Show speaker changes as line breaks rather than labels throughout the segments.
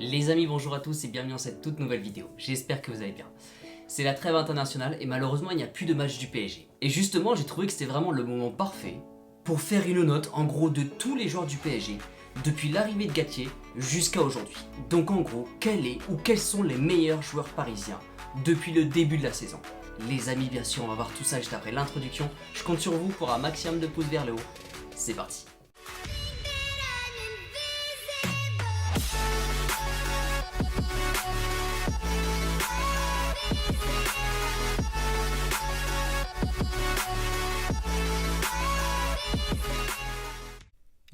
Les amis, bonjour à tous et bienvenue dans cette toute nouvelle vidéo. J'espère que vous allez bien. C'est la trêve internationale et malheureusement il n'y a plus de match du PSG. Et justement j'ai trouvé que c'était vraiment le moment parfait pour faire une note en gros de tous les joueurs du PSG depuis l'arrivée de Galtier jusqu'à aujourd'hui. Donc en gros, quels sont les meilleurs joueurs parisiens depuis le début de la saison? Les amis, bien sûr on va voir tout ça juste après l'introduction. Je compte sur vous pour un maximum de pouces vers le haut. C'est parti.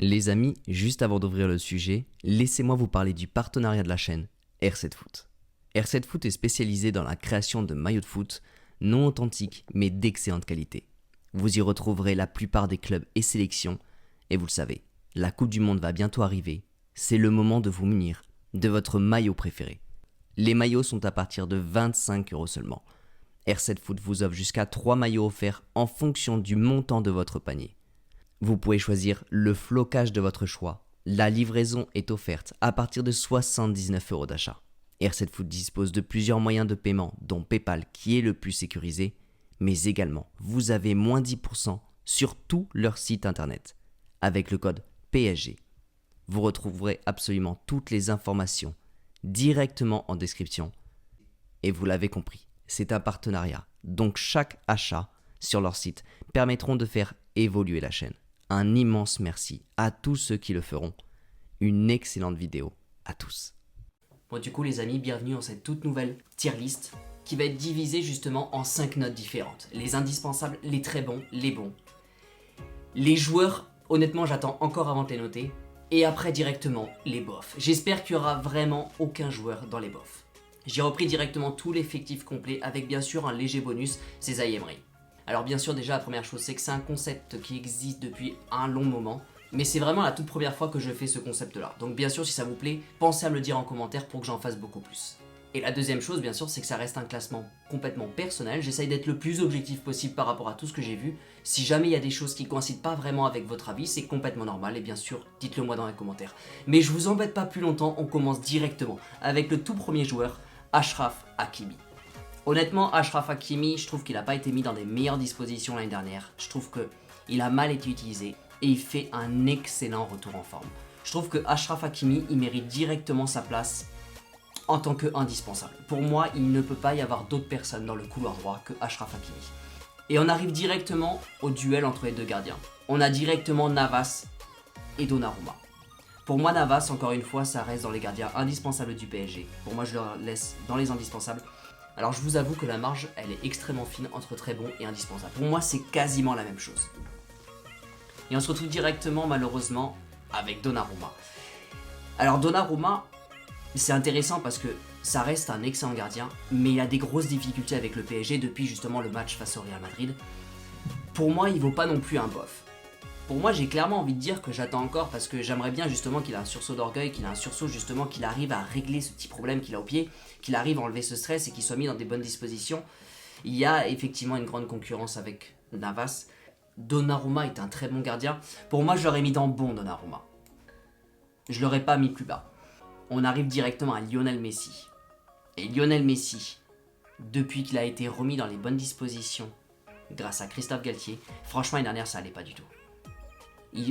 Les amis, juste avant d'ouvrir le sujet, laissez-moi vous parler du partenariat de la chaîne R7 Foot. R7 Foot est spécialisé dans la création de maillots de foot non authentiques mais d'excellente qualité. Vous y retrouverez la plupart des clubs et sélections et vous le savez, la Coupe du Monde va bientôt arriver, c'est le moment de vous munir de votre maillot préféré. Les maillots sont à partir de 25 € seulement. R7 Foot vous offre jusqu'à 3 maillots offerts en fonction du montant de votre panier. Vous pouvez choisir le flocage de votre choix. La livraison est offerte à partir de 79 € d'achat. R7 Foot dispose de plusieurs moyens de paiement, dont PayPal qui est le plus sécurisé, mais également vous avez moins 10% sur tout leur site internet avec le code PSG. Vous retrouverez absolument toutes les informations directement en description. Et vous l'avez compris, c'est un partenariat, donc chaque achat sur leur site permettront de faire évoluer la chaîne. Un immense merci à tous ceux qui le feront. Une excellente vidéo à tous. Bon du coup les amis, bienvenue dans cette toute nouvelle tier list qui va être divisée justement en 5 notes différentes. Les indispensables, les très bons, les bons. Les joueurs, honnêtement j'attends encore avant de les noter. Et après directement les bofs. J'espère qu'il n'y aura vraiment aucun joueur dans les bofs. J'ai repris directement tout l'effectif complet avec bien sûr un léger bonus, c'est Zaïre Emery. Alors bien sûr déjà la première chose c'est que c'est un concept qui existe depuis un long moment, mais c'est vraiment la toute première fois que je fais ce concept là. Donc bien sûr si ça vous plaît, pensez à me le dire en commentaire pour que j'en fasse beaucoup plus. Et la deuxième chose bien sûr c'est que ça reste un classement complètement personnel, j'essaye d'être le plus objectif possible par rapport à tout ce que j'ai vu. Si jamais il y a des choses qui ne coïncident pas vraiment avec votre avis, c'est complètement normal et bien sûr dites-le moi dans les commentaires. Mais je vous embête pas plus longtemps, on commence directement avec le tout premier joueur, Achraf Hakimi. Honnêtement, Achraf Hakimi, je trouve qu'il n'a pas été mis dans des meilleures dispositions l'année dernière. Je trouve qu'il a mal été utilisé et il fait un excellent retour en forme. Je trouve que Achraf Hakimi, il mérite directement sa place en tant qu'indispensable. Pour moi, il ne peut pas y avoir d'autres personnes dans le couloir droit que Achraf Hakimi. Et on arrive directement au duel entre les deux gardiens. On a directement Navas et Donnarumma. Pour moi, Navas, encore une fois, ça reste dans les gardiens indispensables du PSG. Pour moi, je le laisse dans les indispensables. Alors je vous avoue que la marge, elle est extrêmement fine entre très bon et indispensable. Pour moi, c'est quasiment la même chose. Et on se retrouve directement, malheureusement, avec Donnarumma. Alors Donnarumma, c'est intéressant parce que ça reste un excellent gardien, mais il a des grosses difficultés avec le PSG depuis justement le match face au Real Madrid. Pour moi, il vaut pas non plus un bof. Pour moi, j'ai clairement envie de dire que j'attends encore parce que j'aimerais bien justement qu'il ait un sursaut d'orgueil, qu'il ait un sursaut justement, qu'il arrive à régler ce petit problème qu'il a au pied, qu'il arrive à enlever ce stress et qu'il soit mis dans des bonnes dispositions. Il y a effectivement une grande concurrence avec Navas. Donnarumma est un très bon gardien. Pour moi, je l'aurais mis dans bon Donnarumma. Je l'aurais pas mis plus bas. On arrive directement à Lionel Messi. Et Lionel Messi, depuis qu'il a été remis dans les bonnes dispositions grâce à Christophe Galtier, franchement l'année dernière ça allait pas du tout.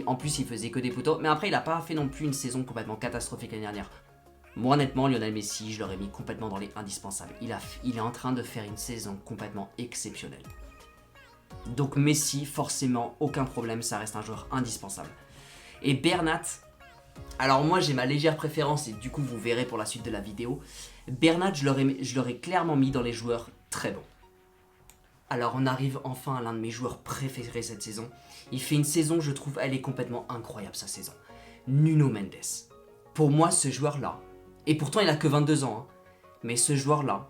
En plus il faisait que des poteaux, mais après il n'a pas fait non plus une saison complètement catastrophique l'année dernière. Moi honnêtement Lionel Messi je l'aurais mis complètement dans les indispensables. Il est en train de faire une saison complètement exceptionnelle. Donc Messi forcément aucun problème, ça reste un joueur indispensable. Et Bernat, alors moi j'ai ma légère préférence et du coup vous verrez pour la suite de la vidéo. Bernat je l'aurais clairement mis dans les joueurs très bons. Alors on arrive enfin à l'un de mes joueurs préférés cette saison. Il fait une saison, je trouve, elle est complètement incroyable sa saison. Nuno Mendes. Pour moi ce joueur là, et pourtant il a que 22 ans, hein, mais ce joueur là,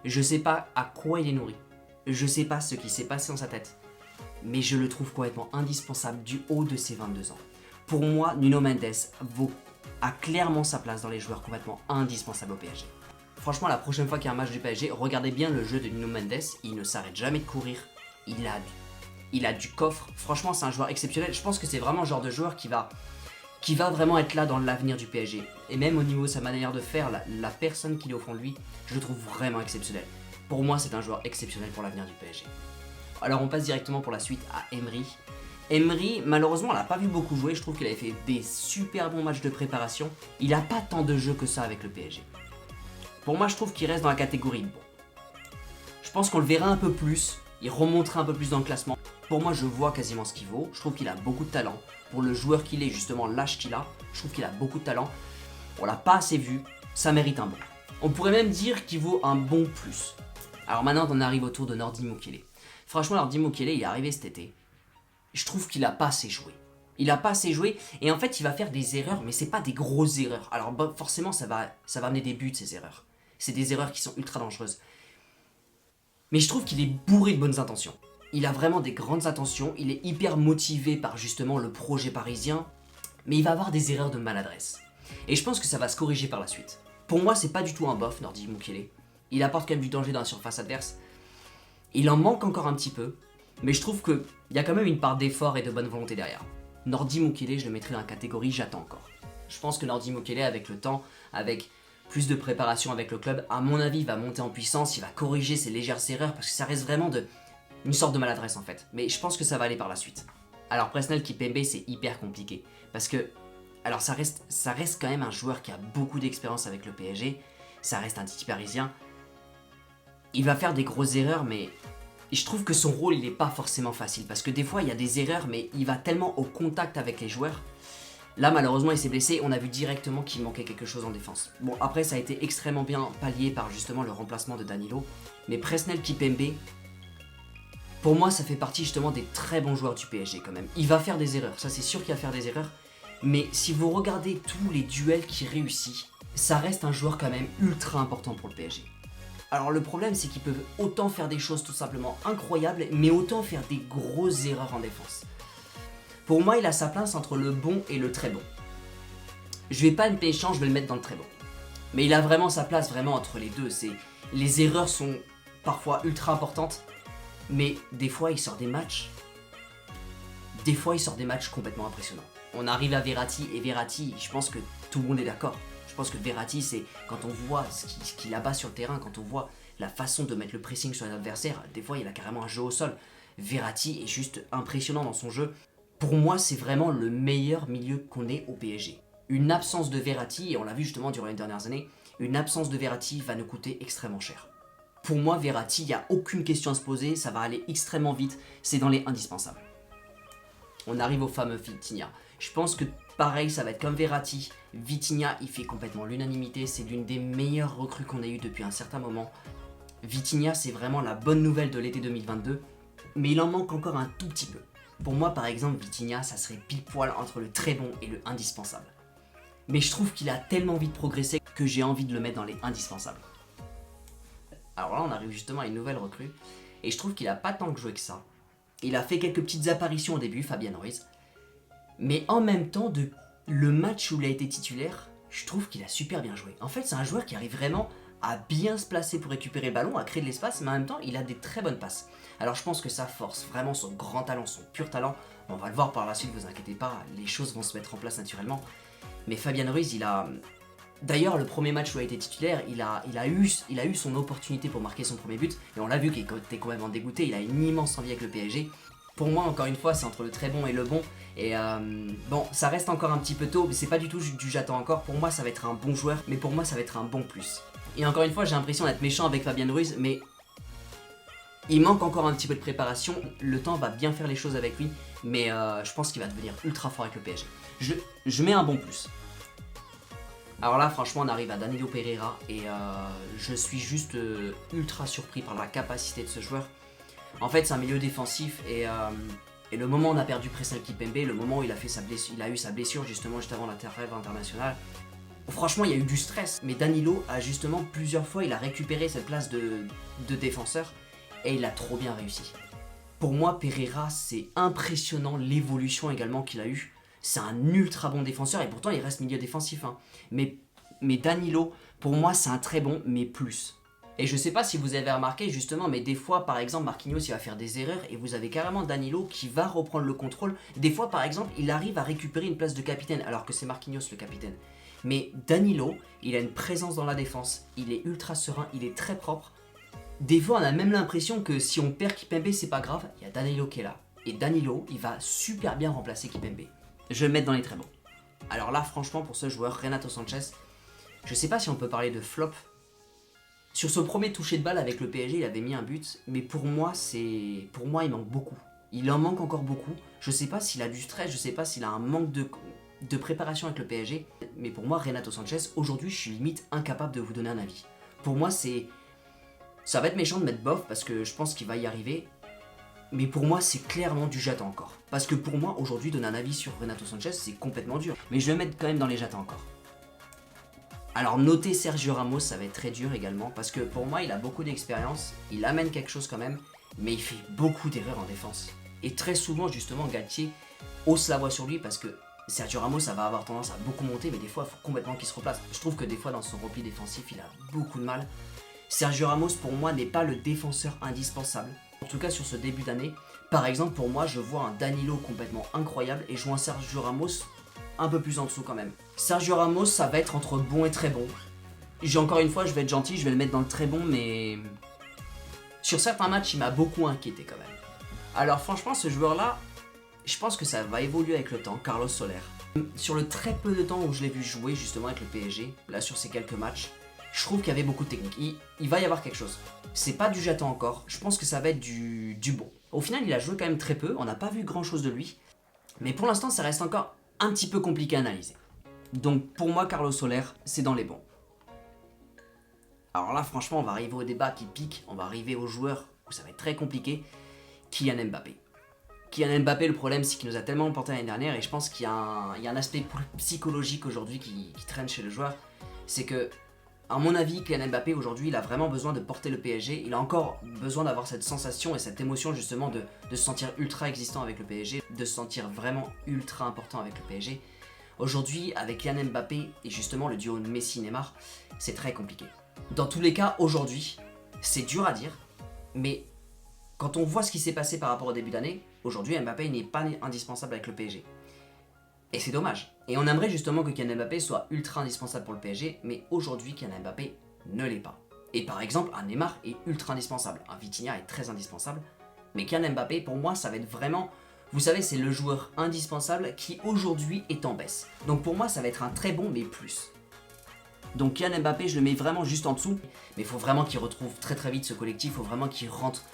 je sais pas à quoi il est nourri. Je sais pas ce qui s'est passé dans sa tête. Mais je le trouve complètement indispensable du haut de ses 22 ans. Pour moi, Nuno Mendes a clairement sa place dans les joueurs complètement indispensables au PSG. Franchement, la prochaine fois qu'il y a un match du PSG, regardez bien le jeu de Nuno Mendes. Il ne s'arrête jamais de courir. Il a du coffre. Franchement, c'est un joueur exceptionnel. Je pense que c'est vraiment le genre de joueur qui va qui va vraiment être là dans l'avenir du PSG. Et même au niveau de sa manière de faire, la personne qu'il est au fond de lui, je le trouve vraiment exceptionnel. Pour moi, c'est un joueur exceptionnel pour l'avenir du PSG. Alors on passe directement pour la suite à Emery. Emery, malheureusement, on l'a pas vu beaucoup jouer. Je trouve qu'il avait fait des super bons matchs de préparation. Il n'a pas tant de jeux que ça avec le PSG. Pour moi, je trouve qu'il reste dans la catégorie bon. Je pense qu'on le verra un peu plus. Il remontera un peu plus dans le classement. Pour moi, je vois quasiment ce qu'il vaut. Je trouve qu'il a beaucoup de talent. Pour le joueur qu'il est, justement, l'âge qu'il a, je trouve qu'il a beaucoup de talent. On l'a pas assez vu. Ça mérite un bon. On pourrait même dire qu'il vaut un bon plus. Alors maintenant, on arrive au tour de Nordi Mukiele. Franchement, Nordi Mukiele, il est arrivé cet été. Je trouve qu'il a pas assez joué. Il a pas assez joué et en fait il va faire des erreurs, mais c'est pas des grosses erreurs. Alors forcément ça va amener des buts ces erreurs. C'est des erreurs qui sont ultra dangereuses. Mais je trouve qu'il est bourré de bonnes intentions. Il a vraiment des grandes intentions, il est hyper motivé par justement le projet parisien, mais il va avoir des erreurs de maladresse. Et je pense que ça va se corriger par la suite. Pour moi c'est pas du tout un bof, Nordi Mukiele. Il apporte quand même du danger dans la surface adverse. Il en manque encore un petit peu. Mais je trouve qu'il y a quand même une part d'effort et de bonne volonté derrière. Nordi Mukiele, je le mettrai dans la catégorie j'attends encore. Je pense que Nordi Mukiele, avec le temps, avec plus de préparation avec le club, à mon avis, il va monter en puissance, il va corriger ses légères erreurs, parce que ça reste vraiment une sorte de maladresse en fait. Mais je pense que ça va aller par la suite. Alors Presnel Kimpembe, c'est hyper compliqué. Parce que, alors ça reste quand même un joueur qui a beaucoup d'expérience avec le PSG, ça reste un Titi parisien. Il va faire des grosses erreurs, mais je trouve que son rôle, il n'est pas forcément facile. Parce que des fois, il y a des erreurs, mais il va tellement au contact avec les joueurs. Là, malheureusement, il s'est blessé. On a vu directement qu'il manquait quelque chose en défense. Bon, après, ça a été extrêmement bien pallié par justement le remplacement de Danilo. Mais Presnel Kimpembe, pour moi, ça fait partie justement des très bons joueurs du PSG quand même. Il va faire des erreurs, ça c'est sûr qu'il va faire des erreurs. Mais si vous regardez tous les duels qu'il réussit, ça reste un joueur quand même ultra important pour le PSG. Alors le problème c'est qu'ils peuvent autant faire des choses tout simplement incroyables, mais autant faire des grosses erreurs en défense. Pour moi il a sa place entre le bon et le très bon. Je vais pas être méchant, je vais le mettre dans le très bon. Mais il a vraiment sa place vraiment entre les deux. Les erreurs sont parfois ultra importantes, mais des fois il sort des matchs. Des fois il sort des matchs complètement impressionnants. On arrive à Verratti et Verratti, je pense que tout le monde est d'accord. Je pense que Verratti, c'est quand on voit ce qu'il abat sur le terrain, quand on voit la façon de mettre le pressing sur les adversaires, des fois il a carrément un jeu au sol. Verratti est juste impressionnant dans son jeu. Pour moi, c'est vraiment le meilleur milieu qu'on ait au PSG. Une absence de Verratti, et on l'a vu justement durant les dernières années, une absence de Verratti va nous coûter extrêmement cher. Pour moi, Verratti, il n'y a aucune question à se poser, ça va aller extrêmement vite, c'est dans les indispensables. On arrive au fameux Vitinha. Je pense que pareil, ça va être comme Verratti. Vitinha, il fait complètement l'unanimité. C'est l'une des meilleures recrues qu'on a eues depuis un certain moment. Vitinha, c'est vraiment la bonne nouvelle de l'été 2022. Mais il en manque encore un tout petit peu. Pour moi, par exemple, Vitinha, ça serait pile poil entre le très bon et le indispensable. Mais je trouve qu'il a tellement vite progressé que j'ai envie de le mettre dans les indispensables. Alors là, on arrive justement à une nouvelle recrue. Et je trouve qu'il a pas tant que joué que ça. Il a fait quelques petites apparitions au début, Fabian Ruiz. Mais en même temps, le match où il a été titulaire, je trouve qu'il a super bien joué. En fait, c'est un joueur qui arrive vraiment à bien se placer pour récupérer le ballon, à créer de l'espace, mais en même temps, il a des très bonnes passes. Alors je pense que sa force, vraiment son grand talent, son pur talent, on va le voir par la suite, vous inquiétez pas, les choses vont se mettre en place naturellement. Mais Fabian Ruiz, il a... D'ailleurs, le premier match où il a été titulaire, il a eu son opportunité pour marquer son premier but, et on l'a vu qu'il était quand même dégoûté, il a une immense envie avec le PSG. Pour moi, encore une fois, c'est entre le très bon et le bon. Et bon, ça reste encore un petit peu tôt, mais c'est pas du tout du j'attends encore. Pour moi, ça va être un bon joueur, mais pour moi, ça va être un bon plus. Et encore une fois, j'ai l'impression d'être méchant avec Fabian Ruiz, mais il manque encore un petit peu de préparation. Le temps va bien faire les choses avec lui, mais je pense qu'il va devenir ultra fort avec le PSG. Je mets un bon plus. Alors là, franchement, on arrive à Danilo Pereira et je suis juste ultra surpris par la capacité de ce joueur. En fait, c'est un milieu défensif et le moment où on a perdu Presnel Kimpembe, le moment où il a eu sa blessure justement juste avant la trêve internationale, franchement, il y a eu du stress. Mais Danilo a justement plusieurs fois, il a récupéré cette place de défenseur et il a trop bien réussi. Pour moi, Pereira, c'est impressionnant l'évolution également qu'il a eue. C'est un ultra bon défenseur et pourtant il reste milieu défensif. Hein. Mais Danilo, pour moi, c'est un très bon, mais plus. Et je sais pas si vous avez remarqué justement, mais des fois par exemple Marquinhos il va faire des erreurs et vous avez carrément Danilo qui va reprendre le contrôle. Des fois par exemple il arrive à récupérer une place de capitaine alors que c'est Marquinhos le capitaine. Mais Danilo, il a une présence dans la défense, il est ultra serein, il est très propre. Des fois on a même l'impression que si on perd Kipembe c'est pas grave, il y a Danilo qui est là. Et Danilo il va super bien remplacer Kipembe. Je vais le mettre dans les très bons. Alors là franchement pour ce joueur Renato Sanchez, je sais pas si on peut parler de flop. Sur ce premier toucher de balle avec le PSG, il avait mis un but, mais pour moi, il manque beaucoup. Il en manque encore beaucoup. Je sais pas s'il a du stress, je sais pas s'il a un manque de préparation avec le PSG, mais pour moi, Renato Sanchez, aujourd'hui, je suis limite incapable de vous donner un avis. Pour moi, ça va être méchant de mettre bof, parce que je pense qu'il va y arriver, mais pour moi, c'est clairement du j'attends encore. Parce que pour moi, aujourd'hui, donner un avis sur Renato Sanchez, c'est complètement dur. Mais je vais mettre quand même dans les j'attends encore. Alors noter Sergio Ramos, ça va être très dur également, parce que pour moi, il a beaucoup d'expérience, il amène quelque chose quand même, mais il fait beaucoup d'erreurs en défense. Et très souvent, justement, Galtier hausse la voix sur lui, parce que Sergio Ramos, ça va avoir tendance à beaucoup monter, mais des fois, il faut complètement qu'il se replace. Je trouve que des fois, dans son repli défensif, il a beaucoup de mal. Sergio Ramos, pour moi, n'est pas le défenseur indispensable, en tout cas sur ce début d'année. Par exemple, pour moi, je vois un Danilo complètement incroyable, et je vois un Sergio Ramos un peu plus en dessous quand même. Sergio Ramos, ça va être entre bon et très bon. Encore une fois, je vais être gentil, je vais le mettre dans le très bon, mais sur certains matchs, il m'a beaucoup inquiété quand même. Alors franchement, ce joueur-là, je pense que ça va évoluer avec le temps, Carlos Soler. Sur le très peu de temps où je l'ai vu jouer justement avec le PSG, là sur ces quelques matchs, je trouve qu'il y avait beaucoup de technique. Il va y avoir quelque chose. C'est pas du j'attends encore, je pense que ça va être du bon. Au final, il a joué quand même très peu, on n'a pas vu grand-chose de lui, mais pour l'instant, ça reste encore un petit peu compliqué à analyser. Donc pour moi, Carlos Soler, c'est dans les bons. Alors là, franchement, on va arriver au débat qui pique, on va arriver aux joueurs où ça va être très compliqué. Kylian Mbappé. Kylian Mbappé, le problème, c'est qu'il nous a tellement emporté l'année dernière, et je pense qu'il y a un aspect psychologique aujourd'hui qui traîne chez le joueur. C'est que, à mon avis, Kylian Mbappé, aujourd'hui, il a vraiment besoin de porter le PSG. Il a encore besoin d'avoir cette sensation et cette émotion, justement, de se sentir ultra existant avec le PSG, de se sentir vraiment ultra important avec le PSG. Aujourd'hui, avec Kylian Mbappé et justement le duo Messi-Neymar, c'est très compliqué. Dans tous les cas, aujourd'hui, c'est dur à dire, mais quand on voit ce qui s'est passé par rapport au début d'année, aujourd'hui, Mbappé n'est pas indispensable avec le PSG. Et c'est dommage. Et on aimerait justement que Kylian Mbappé soit ultra indispensable pour le PSG, mais aujourd'hui, Kylian Mbappé ne l'est pas. Et par exemple, un Neymar est ultra indispensable, un Vitinha est très indispensable, mais Kylian Mbappé, pour moi, ça va être vraiment... Vous savez, c'est le joueur indispensable qui aujourd'hui est en baisse. Donc pour moi, ça va être un très bon, mais plus. Donc Kylian Mbappé, je le mets vraiment juste en dessous. Mais il faut vraiment qu'il retrouve très très vite ce collectif. Il faut vraiment qu'il rentre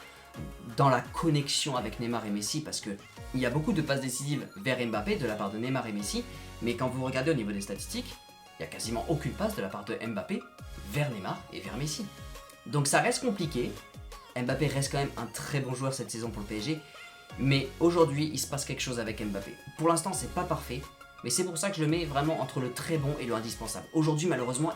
dans la connexion avec Neymar et Messi. Parce qu'il y a beaucoup de passes décisives vers Mbappé de la part de Neymar et Messi. Mais quand vous regardez au niveau des statistiques, il n'y a quasiment aucune passe de la part de Mbappé vers Neymar et vers Messi. Donc ça reste compliqué. Mbappé reste quand même un très bon joueur cette saison pour le PSG. Mais aujourd'hui, il se passe quelque chose avec Mbappé. Pour l'instant, c'est pas parfait, mais c'est pour ça que je le mets vraiment entre le très bon et le indispensable. Aujourd'hui, malheureusement,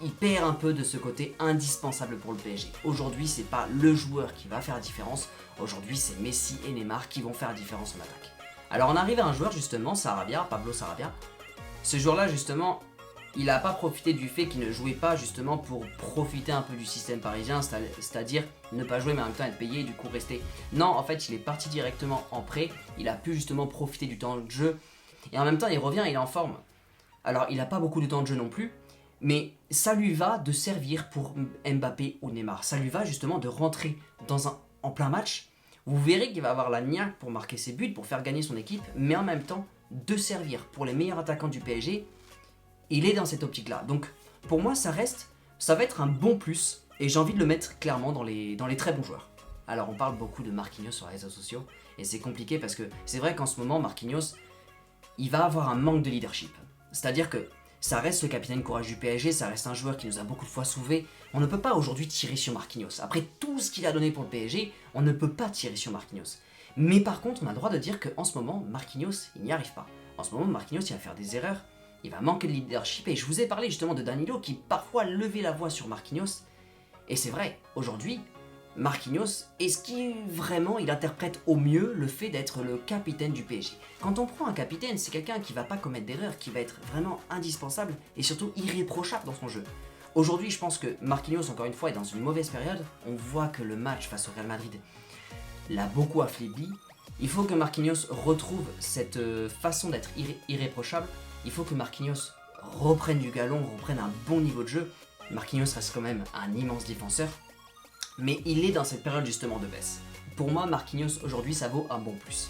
il perd un peu de ce côté indispensable pour le PSG. Aujourd'hui, c'est pas le joueur qui va faire la différence. Aujourd'hui, c'est Messi et Neymar qui vont faire la différence en attaque. Alors, on arrive à un joueur, justement, Sarabia, Pablo Sarabia. Ce joueur-là, justement, il n'a pas profité du fait qu'il ne jouait pas justement pour profiter un peu du système parisien, c'est-à-dire ne pas jouer mais en même temps être payé et du coup rester. Non, en fait, il est parti directement en prêt, il a pu justement profiter du temps de jeu et en même temps il revient, il est en forme. Alors, il n'a pas beaucoup de temps de jeu non plus, mais ça lui va de servir pour Mbappé ou Neymar. Ça lui va justement de rentrer en plein match. Vous verrez qu'il va avoir la niaque pour marquer ses buts, pour faire gagner son équipe, mais en même temps de servir pour les meilleurs attaquants du PSG. Il est dans cette optique-là. Donc, pour moi, ça va être un bon plus. Et j'ai envie de le mettre clairement dans les très bons joueurs. Alors, on parle beaucoup de Marquinhos sur les réseaux sociaux. Et c'est compliqué parce que c'est vrai qu'en ce moment, Marquinhos, il va avoir un manque de leadership. C'est-à-dire que ça reste le capitaine courage du PSG. Ça reste un joueur qui nous a beaucoup de fois sauvés. On ne peut pas aujourd'hui tirer sur Marquinhos. Après tout ce qu'il a donné pour le PSG, on ne peut pas tirer sur Marquinhos. Mais par contre, on a le droit de dire qu'en ce moment, Marquinhos, il n'y arrive pas. En ce moment, Marquinhos, il va faire des erreurs. Il va manquer de leadership et je vous ai parlé justement de Danilo qui parfois levait la voix sur Marquinhos. Et c'est vrai, aujourd'hui, Marquinhos, est-ce qu'il vraiment il interprète au mieux le fait d'être le capitaine du PSG? Quand on prend un capitaine, c'est quelqu'un qui va pas commettre d'erreurs, qui va être vraiment indispensable et surtout irréprochable dans son jeu. Aujourd'hui, je pense que Marquinhos, encore une fois, est dans une mauvaise période. On voit que le match face au Real Madrid l'a beaucoup affaibli. Il faut que Marquinhos retrouve cette façon d'être irréprochable. Il faut que Marquinhos reprenne du galon, reprenne un bon niveau de jeu. Marquinhos reste quand même un immense défenseur, mais il est dans cette période justement de baisse. Pour moi, Marquinhos aujourd'hui, ça vaut un bon plus.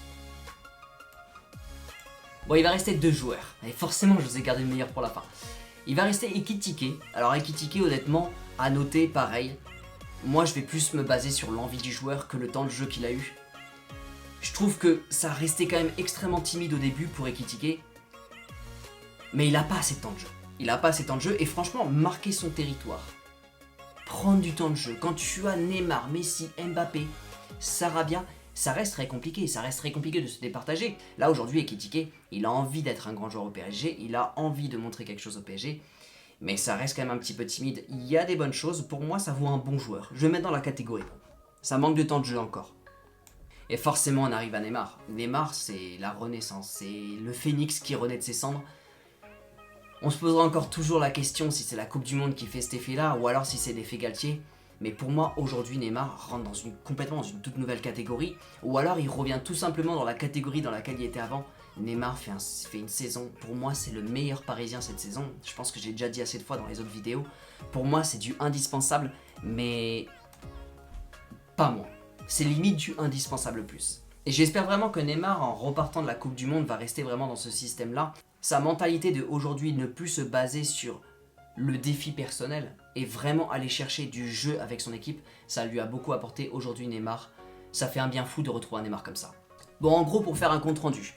Bon, il va rester 2 joueurs, et forcément, je vous ai gardé le meilleur pour la fin. Il va rester Ekitike. Alors Ekitike, honnêtement, à noter, pareil. Moi, je vais plus me baser sur l'envie du joueur que le temps de jeu qu'il a eu. Je trouve que ça restait quand même extrêmement timide au début pour Ekitike, mais il n'a pas assez de temps de jeu. Il n'a pas assez de temps de jeu, et franchement, marquer son territoire, prendre du temps de jeu, quand tu as Neymar, Messi, Mbappé, Sarabia, ça reste très compliqué, de se départager. Là aujourd'hui, Ekitike, il a envie d'être un grand joueur au PSG, il a envie de montrer quelque chose au PSG, mais ça reste quand même un petit peu timide. Il y a des bonnes choses, pour moi ça vaut un bon joueur. Je vais le mettre dans la catégorie. Ça manque de temps de jeu encore. Et forcément on arrive à Neymar. Neymar, c'est la renaissance, c'est le phénix qui renaît de ses cendres. On se posera encore toujours la question si c'est la Coupe du Monde qui fait cet effet-là, ou alors si c'est l'effet Galtier. Mais pour moi, aujourd'hui, Neymar rentre complètement dans une toute nouvelle catégorie, ou alors il revient tout simplement dans la catégorie dans laquelle il était avant. Neymar fait une saison, pour moi c'est le meilleur parisien cette saison, je pense que j'ai déjà dit assez de fois dans les autres vidéos. Pour moi c'est du indispensable, mais pas moi. C'est limite du indispensable plus. Et j'espère vraiment que Neymar, en repartant de la Coupe du Monde, va rester vraiment dans ce système-là. Sa mentalité de aujourd'hui ne plus se baser sur le défi personnel et vraiment aller chercher du jeu avec son équipe, ça lui a beaucoup apporté aujourd'hui Neymar. Ça fait un bien fou de retrouver un Neymar comme ça. Bon, en gros, pour faire un compte rendu,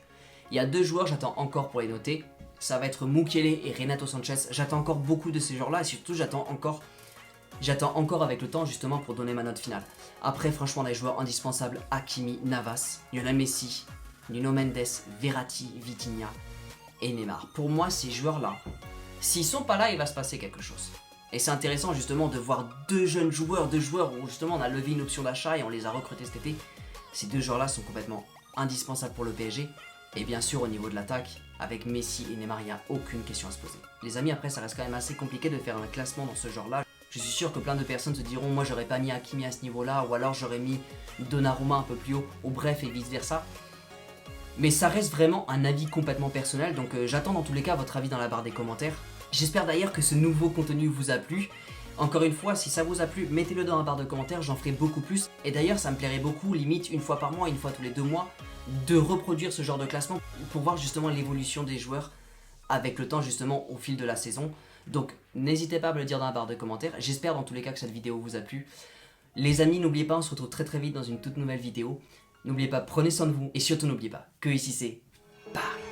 il y a 2 joueurs, j'attends encore pour les noter. Ça va être Mukiele et Renato Sanchez. J'attends encore beaucoup de ces joueurs-là et surtout j'attends encore avec le temps justement pour donner ma note finale. Après, franchement, les joueurs indispensables, Hakimi, Navas, Lionel Messi, Nuno Mendes, Verratti, Vitinha et Neymar. Pour moi, ces joueurs-là, s'ils sont pas là, il va se passer quelque chose. Et c'est intéressant justement de voir 2 jeunes joueurs, 2 joueurs où justement on a levé une option d'achat et on les a recrutés cet été. Ces 2 joueurs-là sont complètement indispensables pour le PSG. Et bien sûr, au niveau de l'attaque, avec Messi et Neymar, il n'y a aucune question à se poser. Les amis, après, ça reste quand même assez compliqué de faire un classement dans ce genre-là. Je suis sûr que plein de personnes se diront, moi j'aurais pas mis Hakimi à ce niveau-là, ou alors j'aurais mis Donnarumma un peu plus haut, ou bref, et vice-versa. Mais ça reste vraiment un avis complètement personnel, donc j'attends dans tous les cas votre avis dans la barre des commentaires. J'espère d'ailleurs que ce nouveau contenu vous a plu. Encore une fois, si ça vous a plu, mettez-le dans la barre de commentaires, j'en ferai beaucoup plus. Et d'ailleurs, ça me plairait beaucoup, limite une fois par mois, une fois tous les 2 mois, de reproduire ce genre de classement pour voir justement l'évolution des joueurs avec le temps justement au fil de la saison. Donc n'hésitez pas à me le dire dans la barre de commentaires. J'espère dans tous les cas que cette vidéo vous a plu. Les amis, n'oubliez pas, on se retrouve très très vite dans une toute nouvelle vidéo. N'oubliez pas, prenez soin de vous et surtout n'oubliez pas que ici c'est Paris.